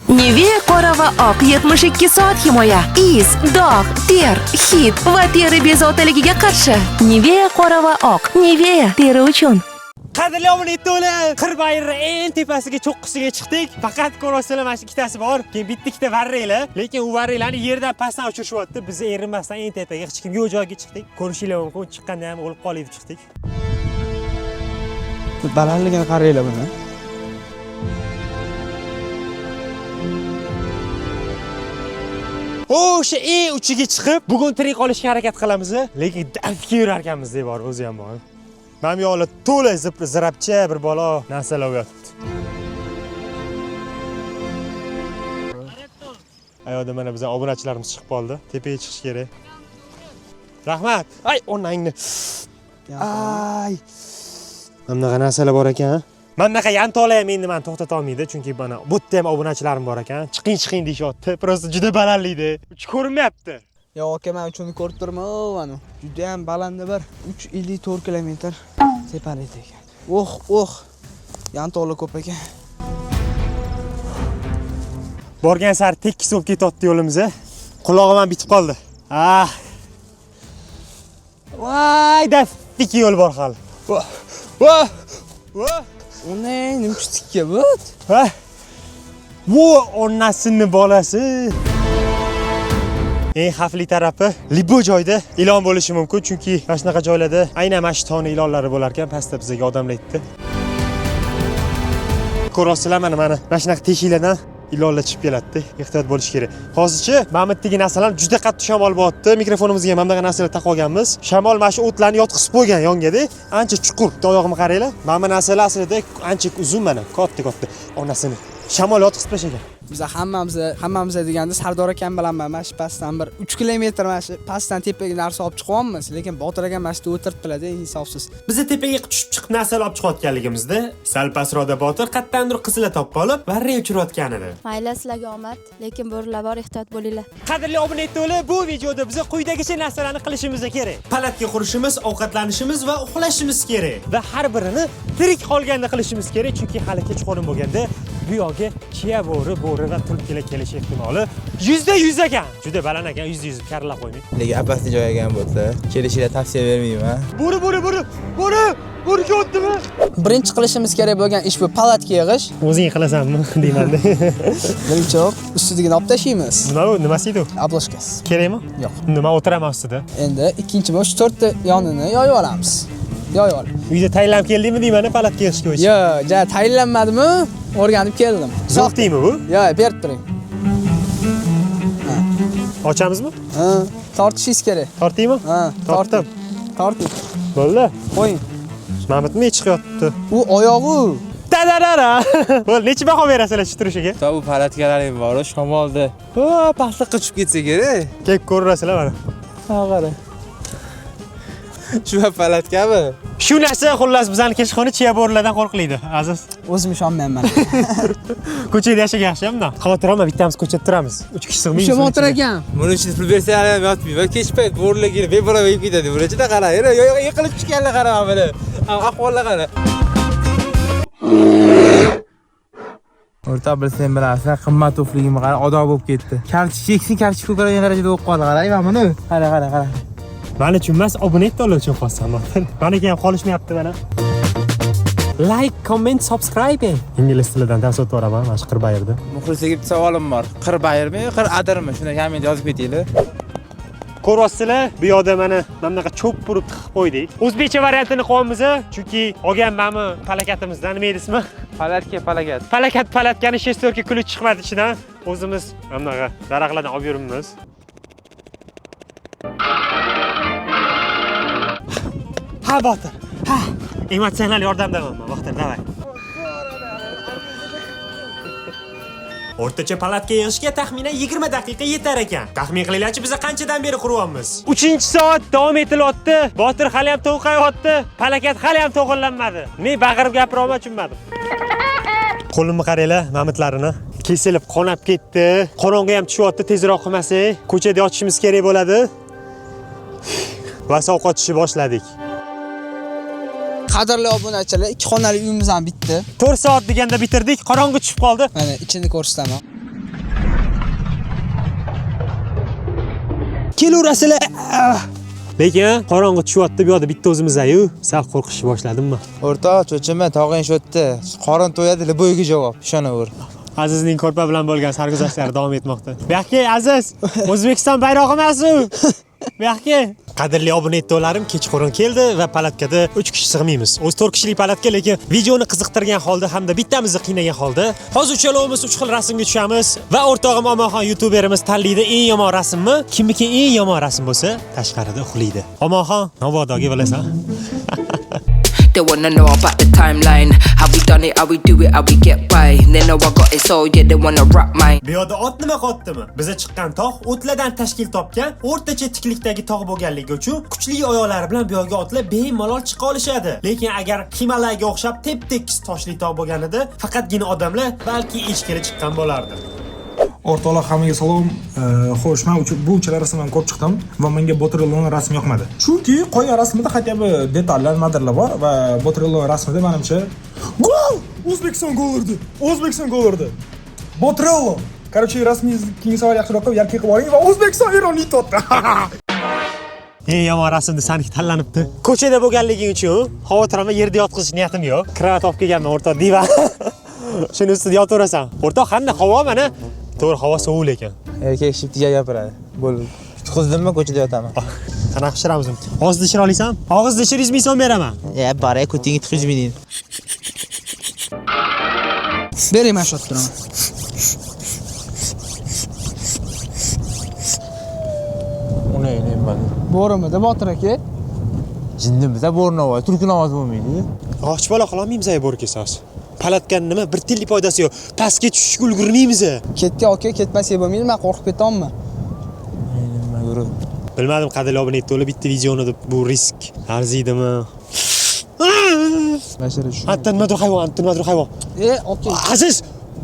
Nivea qora va oq 72 soat himoya. Iz, dog', ter, hid va teri bezovtaligiga qarshi. Nivea qora va oq. Nivea teri uchun. Qadrli obunachilar, Qirbayirni eng tepasiga cho'qqisiga chiqdik. Faqat ko'rasizlar, mana shu ikkitasi bor. Keyin bitta varraylar, lekin u varraylarni yerdan pastdan uchirishyapti. Biz erinmasdan eng tepaga hech kim yo'q joyga chiqdik. Ko'rishinglar mumkin, chiqqanda ham o'lib qolib chiqdik. Balandligini qaranglar buni. O'sha eng uchiga chiqib, bugun tirik qolishga harakat qilamiz, lekin dalga yurar ekanmiz deb bor, o'zi ham bor. Mana bu yoqlar to'la zirabcha bir bola narsalar yotibdi. Ayoda mana bizning obunachilarimiz chiqib qoldi. Tepaga chiqish kerak. Rahmat. Ay, onangni. Ay. Mana bunaqa narsalar bor ekan. Mana bunaqa yantolar ham endi meni to'xtata olmaydi, chunki mana bu yerda ham obunachilarim bor ekan. Chiqing deyishyapti. Prosta juda balandlikda. Uch ko'rinmayapti. Yo'q, aka, men uchun ko'rib turibman, mana. Juda ham balandi bir 354 kilometr tepalikda ekan. Oh. Yantolar ko'p ekan. Borgan sari tekis bo'lib ketyapti yo'limiz. Qulog'im ham bitib qoldi. Voy, dafik yo'l bor hali. Uni nima kuchtikka bu? Bu onasini bolasi. Eng xavfli tarafi libo joyda ilon bo'lishi mumkin, chunki mana shunaqa joylarda aynan mana shu toni ilonlari bo'lar ekan. Pastda bizga odamlar aytdi. Ko'rasizlar, mana shunaqa teshiklardan ilonlar chiqib keladi. Ehtiyot bo'lish kerak. Hozircha Mamatdagi narsalar juda qattiq shamol bo'lyapti. Mikrofonimizga ham bunday narsalar taqib olganmiz. Shamol mana shu o'tlarni yotqizib qo'ygan yongada. Ancha chuqur. Oyog'imni qaranglar. Mana bu narsalar aslida ancha uzun mana, katta. Onasini shamol yotqizib tashlagan. Biz hammamiz deganda Sardor akam bilan mana shu pastdan bir 3 kilometr mana shu pastdan tepaga narsa olib chiqyapmiz, lekin Botir akam mana shu o'tiribdilar-da, insofsiz. Biz tepaga tushib chiqib narsalar olib chiqayotganligimizda, sal pastroqda Botir qattandir qizlar topib olib, varray uchirayotgan edi. Mayli, sizlarga omad, lekin bo'rilar bor, ehtiyot bo'linglar. Qadrli obunachilar, bu videoda biz quyidagicha narsalarni qilishimiz kerak. Palatga qurishimiz, ovqatlanishimiz va uxlashimiz kerak. Va har birini tirik qolganda qilishimiz kerak, chunki hali kechqurun bo'lganda bu yoqqa chiya bo'ri va tulkilar kelish ehtimoli 100% ekan. Juda baland ekan, 100% karlab qo'ymang. Lekin apasli joy ekan bo'lsa, kelishinglar tavsiya bermayman. Bo'ri ketdimi? Birinchi qilishimiz kerak bo'lgan ish bu palatga yig'ish. O'zing qilasanmi deyman-da. Nimchoq ustidan olib tashlaymiz. Nima bu? Nimasi edi? Obloshkasi. Kerakmi? Yo'q. Nima o'tiraman ustida? Endi ikkinchi bo'sh 4 ta yonini yoyib olamiz. Yoyib ol. Uyda tayinlab keldingmi deyman-da palatga yig'ishga o'yish. Yo'q, tayinlanmadimi? O'rganib keldim. So'qdingmi bu? Yo'q, berib turing. Ochamizmi? Ha, tortishingiz kerak. Tortdingmi? Ha, tortdim. Torting. Bo'ldi. Qo'ying. Mamatmi chiqyapti? U oyog'i. Dadadara. Bo'l, necha baho berasizlar shu turishiga? Bu palatkalar ham bor, shamolda. Pastga chiqib ketsa kerak. Kelib ko'rasizlar mana. Qara. Shu palatkami? Shu narsa xullas bizani kechqurun chiya bo'rilardan qo'rqlaydi, aziz. O'zim ishonmayman. Ko'chada yashash yaxshi-mi? Xavotir olma, bittamiz ko'chada turamiz. 3 kishi sig'maymiz. O'sha Botir akam. Buni uchun pul bersanglar ham yotmayman. Kech payt bo'rilar kelib beparvo yeb ketadi. Burachida qara. Yiqilib tushganlar qara mana. Ahvollar qara. O'rta bilsam bilasan, qimmat tufligimni qara, odob bo'lib ketdi. Kartochka ko'kargan darajada o'qib qoldi. Qarang mana. Qara. Men uchun emas, obunachilar uchun xossan. Meniki ham qolishmayapti mana. Like, comment, subscribe. Ingliz tilidan dars o'tib boraman, mana shu Qirbayirda. Muxlisga bitta savolim bor. Qirbayirmi, Qiradirmi? Shuni komment yozib ketinglar. Ko'ryapsizlar, bu yoqda mana bunaqa cho'p burib tiqib qo'ydik. O'zbekcha variantini qo'yamiz, chunki olganmanmi palakatimizdan, nima deysizmi? Palakat. Palatkani shestorka kulib chiqmadi ichidan. O'zimiz bunaqa daraxtlardan olib yuribmiz. Ha, Botir. Ha. Emotsional yordamdaman, Botir, davay. O'rtacha palatga yig'ishga taxminan 20 daqiqa yetar ekan. Taxmin qilinglarchi, biz qanchadan beri quryapmiz? 3-soat davom etilyapti. Botir hali ham to'qayapti. Palakat hali ham to'g'irlanmadi. Men baqirib gapira olmay tushunmadim. Qo'limni qaranglar, mamitlarini. Kesilib, qonab ketdi. Qorong'i ham tushyapti, tezroq qilmasak, ko'chada yotishimiz kerak bo'ladi. Va sovqotishni boshladik. Qadrli obunachilar, 2 xonali uyimiz ham bitdi. 4 soat deganda bitirdik, qorong'i tushib qoldi. Mana ichini ko'rsataman. kelaverasizlar. Lekin qorong'i tushyapti, bu yoqda bitta o'zimiz-ayu. Sal qo'rqishni boshladimmi? O'rtoq, cho'chima, tog'ing shotdi. Qorin to'yadi, bo'yiga javob. Ishonaver. Azizning ko'rpa bilan bo'lgan sarguzashtlari davom etmoqda. Buyoqqa Aziz, O'zbekiston bayrog'i emas-u. Buyoqqa. Qadrli abonentolarim, kechqurun keldi va palatkada 3 kishi sig'maymiz. O'z 4 kishilik palatka, lekin videoni qiziqtirgan holda hamda bittamizni qiynagan holda hozir uchalovimiz 3 xil rasmga tushamiz va o'rtog'im Omonxon youtuberimiz tanlaydi eng yomon rasmmi, kimniki eng yomon rasm bo'lsa, tashqarida uxlaydi. Omonxon, Novodoga bilasan? They wanna know about the timeline. How we done it, how we do it, how we get by. They know I got it, so yeah, they wanna rock mine. Bu yerda ot nima qotdimi? Biza chiqqan tog' o'tlardan tashkil topgan, o'rtacha tiklikdagi tog' bo'lganligi uchun kuchli oyoqlari bilan bu yerga otlar bemalol chiqa olishadi. Lekin agar Himalayaga o'xshab tep-tekis toshli tog' bo'lganida, faqatgina odamlar balki echkili chiqqan bo'lardi. O'rtoqlar, hammaga salom. Xo'sh, men bu uchala rasmdan ko'rib chiqdim va menga Botrelloni rasmi yoqmadi. Chunki qolgan rasmida hatto detallar, modellar bor va Botrelloni rasmida menimcha gol! O'zbekiston gol urdi. O'zbekiston gol urdi. Botrello. Короче, rasmingizni savol yaxshiroq qilib yarki qilib oling va O'zbekiston Eronni yutdi. Eng yomon rasmni saniki tanlanibdi. Ko'chada bo'lganliging uchun xavotirlanma, yerda yotqizish niyatim yo'q. Kravat olib kelganman o'rtoq divan. Shuni ustida yotaverasan. O'rtoq, qanday havo mana? To'g'ri, havo sovuq lekin. Erkak shiftiga gapiradi. Bo'ldi. Tutqizdimmi, ko'chada yotaman. Qanaqa pishiramiz? Og'izda ishira olasan? Og'izda ishir 100 ming so'm beraman. Baray kutingi 200 ming. Bering, men shot turaman. Uni nima? Bo'rimida Botir aka. Jinnimizda bo'rnova, turk namozi bo'lmaydi. Och bola qilolmaymiz ay bo'rka sos. Palatgan nima? Bir tillik foydasi yo'q. Pastga tushishga ulgurmaymiz. Ketgan aka, ketmasak bo'lmaydi, men qo'rqib ketyapman. Nima ko'rib? Bilmadim, qadrli abonentlar, bitta videoni bu risk arziydimi? Bashara shu. Hatta nimadir hayvon. Aka. Aziz,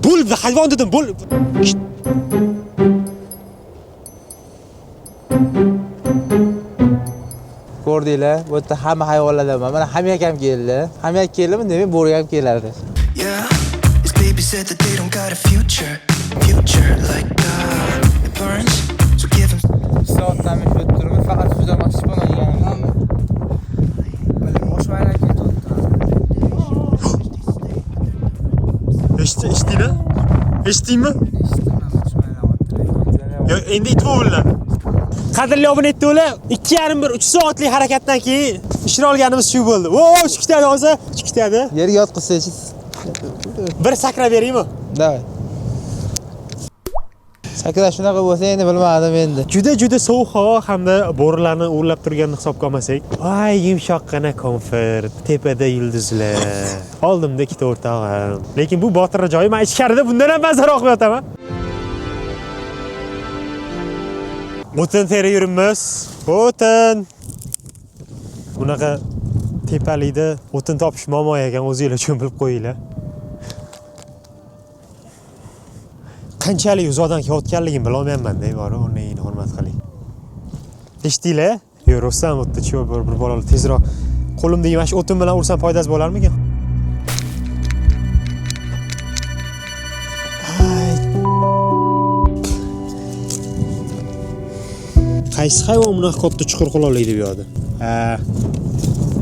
bo'l, hayvon dedim, bo'l. Ko'rdinglar, bu yerda hamma hayvonlardan mana hamyak ham keldi. Hamyak keldimi, demak bo'ri ham keladi. Yeah, his baby said that they don't got a future like it burns. So give him. Soatdan men shu turibman, faqat suzdan mashq bo'lmagan. Bale, bosh vayron ketyapti. Eshitdingmi? Eshitdingmi? Yo, endi it bo'lar. Qadrli abonentlar, 2,5-3 soatlik harakatdan keyin ishira olganimiz shu bo'ldi. Voy, chiqdi hozir, chiqdi. Yerga yotqizsangiz. Bir sakrab beraymi? Davay. Sakrash shunaqa bo'lsa endi bilmadim endi. Juda sovuq havo hamda bo'rilarni o'rlab turganini hisobga olmasak, voy, yumshoqqina komfort, tepada yulduzlar. Oldimda ikkita o'rtog'im. Lekin bu Botir joyi, men ichkarida bundan ham mazzaroq yotaman. O'tin teri yurimiz. O'tin. Bunaqa tepalikda o'tin topish muammo ekan, o'zingizlar uchun bilib qo'yinglar. Qanchalik uzoqdan kelayotganligini bilolmayman-da, bor, uni hurmat qiling. Eshitdinglar? Yo, Rustam o'tdi, chivo bir bolalar tezroq. Qo'limdagi mana shu o'tin bilan ursam foydasi bo'larmikan? Qaysi hayvon bunaqa katta chuqur qila oladi bu yerda?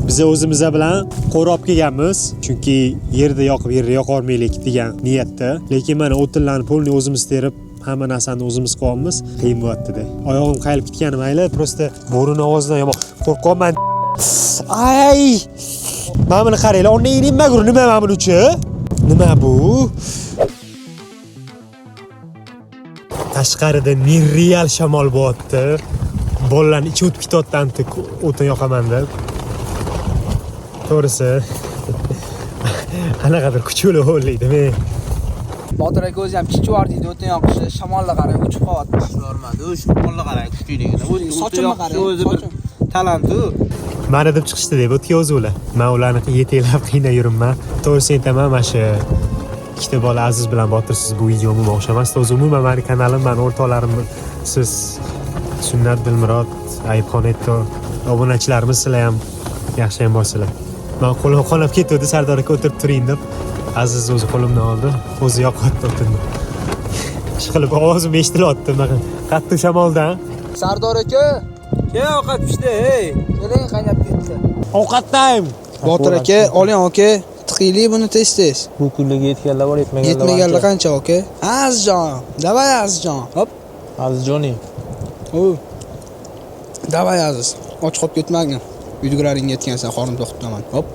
Biz o'zimiz bilan qo'ra olib kelganmiz, chunki yerda yoqib, yerda yoqolmaylik degan niyatda. Lekin mana o'tinlarni polni o'zimiz terib, hamma narsani o'zimiz qilyapmiz. Qiyin bo'lyapti-da. Oyog'im qayilib ketgani mayli, prosta bo'rini ovozidan yomon qo'rqyapman. Ay! Mana buni qaranglar, onni nima mana buni uchun? Nima bu? Tashqarida nereal shamol bo'lyapti. Bolalarni ichi o'tib ketyapti, o'tin yoqaman-da. To'g'risi. Qanaqadir kuchli o'ylaydi-men. Botir aka o'zi ham chichvar deydi, o'tin yoqishi, shamolga qarang, uchib qolyapti. Yormadi, shamolga qarang, kuchliligini. Sochimga qarang, o'zi bir talant-ku. Mana deb chiqishdi deb o'tga o'zi ular. Men ularni yetaklab qiynab yuribman. To'g'risi aytaman, mana shu ikkita bola Aziz bilan Botirsiz bu video umuman o'xshamas. O'zi umuman meni kanalim, meni o'rtoqlarim, siz Sunnat Dilmurod, Ayibxon Etto obunachilarimiz sizlar ham yaxshi ham borsizlar. Men qo'lim qonab ketdi, Sardor aka o'tirib turing deb Aziz o'zi qo'limdan oldi, o'zi yoqatdi o'tinni. Ishqilib ovozim eshitilyapti, mana qattiq shamoldan Sardor aka, Ke ovqat pishdi, hey. keling qaynab ketdi. Ovqat time. Botir aka, oling aka. Tiqiyli buni tez. Bu kunlarga yetganlar bor, Yetmaganlar qancha aka? Azjon. Davay azjon. Hop. Azizjoning. Davay aziz. Och qolib ketmagin. Uydigraring yetgansan, qorin to'qitaman. Hop.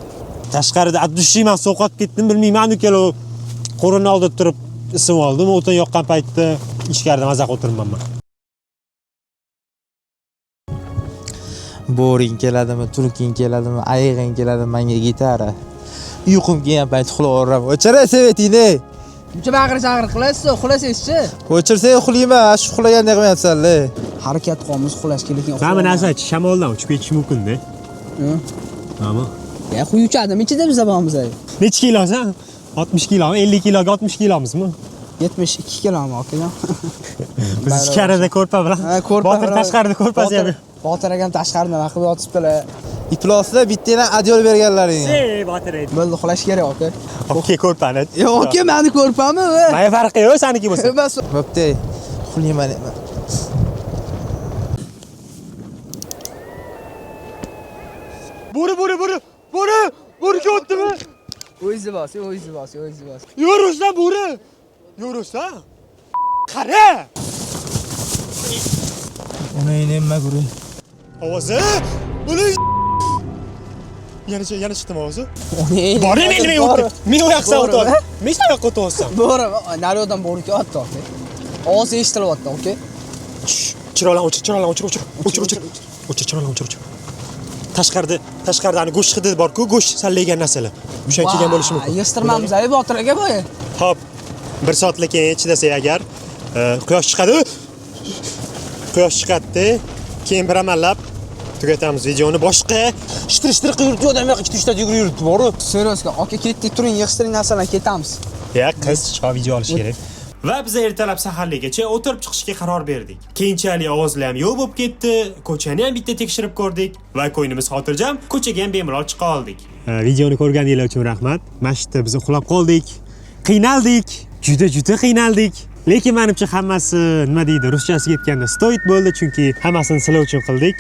Tashqarida addushiyman sovqotib ketdim, bilmayman, ukalo qo'rini oldida turib isim oldim. O'tin yoqqan paytda ichkarida mazaq o'tiribman men. Boring keladimi, turking keladimi, ayig'ing keladimi, menga gitara. Uyqum kelgan payt uxlayveraman. O'chira sevetini. Buncha bag'ir qilaysiz, uxlasangizchi. O'chirsang uxlayman, shu uxlagandek qilmayapsan-la. Harakat qilamiz, uxlash kerak. Mana narsachi, shamoldan uchib ketish mumkin-da. Mana. Ya quyuchadimi ichida biz boramiz. Necha kilosan? 60 kilomi, 50 kiloga 60 kilomizmi? 72 kilomi akajon. Biz ichkarida ko'rpa bilan. Ko'rpa. Botir tashqarida ko'rpasi ham. Botir akam tashqarida nima qilib yotibdilar. Iplosda bittadan adyol berganlaring. Botir edi. Bo'ldi, uxlash kerak aka. Okey, ko'rpani. Yo'q aka, meni ko'rpami? Nima farqi yo'q saniki bo'lsa? Emas. Bo'pti. Uxlayman. Bo'ri ketdimi? O'zi bos. Yurusdan bo'ri. Yurusdan. Qara. Uni nima ko'ring. Ovozi. Buni yana chiqdimi ovozi? Boring men o'tib. Men oyoqsan o'tib. Men oyoqqa o'tibsam. Bo'ri, naryodan bo'ri ketdi aka. Ovoz eshitilyapti aka. Chiroqlarni o'chir. Chiroqlarni. Tashqarida ani go'sht hidi bor-ku, go'sht sallaygan narsalar. O'shan kelgan bo'lishi mumkin. Yig'ishtirmamiz, ay Botir aka bo'yi. Xo'p. 1 soatlik keyin chidasak agar quyosh chiqadi. Quyosh chiqadi, keyin bir amallab tugatamiz videoni. Boshqa shtir qilib yuribdi, odam yo'q, ikkita ishda yuribdi, bor-ku. Seriousga, aka ketdik, turing, yig'ishtiring narsalarni ketamiz. Ya, qiz chiqib video olish kerak. Va biz ertalab saharligacha o'tirib chiqishga qaror berdik. Keyinchalik ovozlar ham yo'q bo'lib ketdi, ko'chani ham bitta tekshirib ko'rdik va ko'nglimiz xotirjam ko'chaga ham bemalol chiqa oldik. Videoni ko'rganinglar uchun rahmat. Mana shu yerda biz uxlab qoldik. Qiynaldik. Juda qiynaldik. Lekin menimcha hammasi nima deydi, ruschasiga aytganda stoit bo'ldi, chunki hammasini sizlar uchun qildik.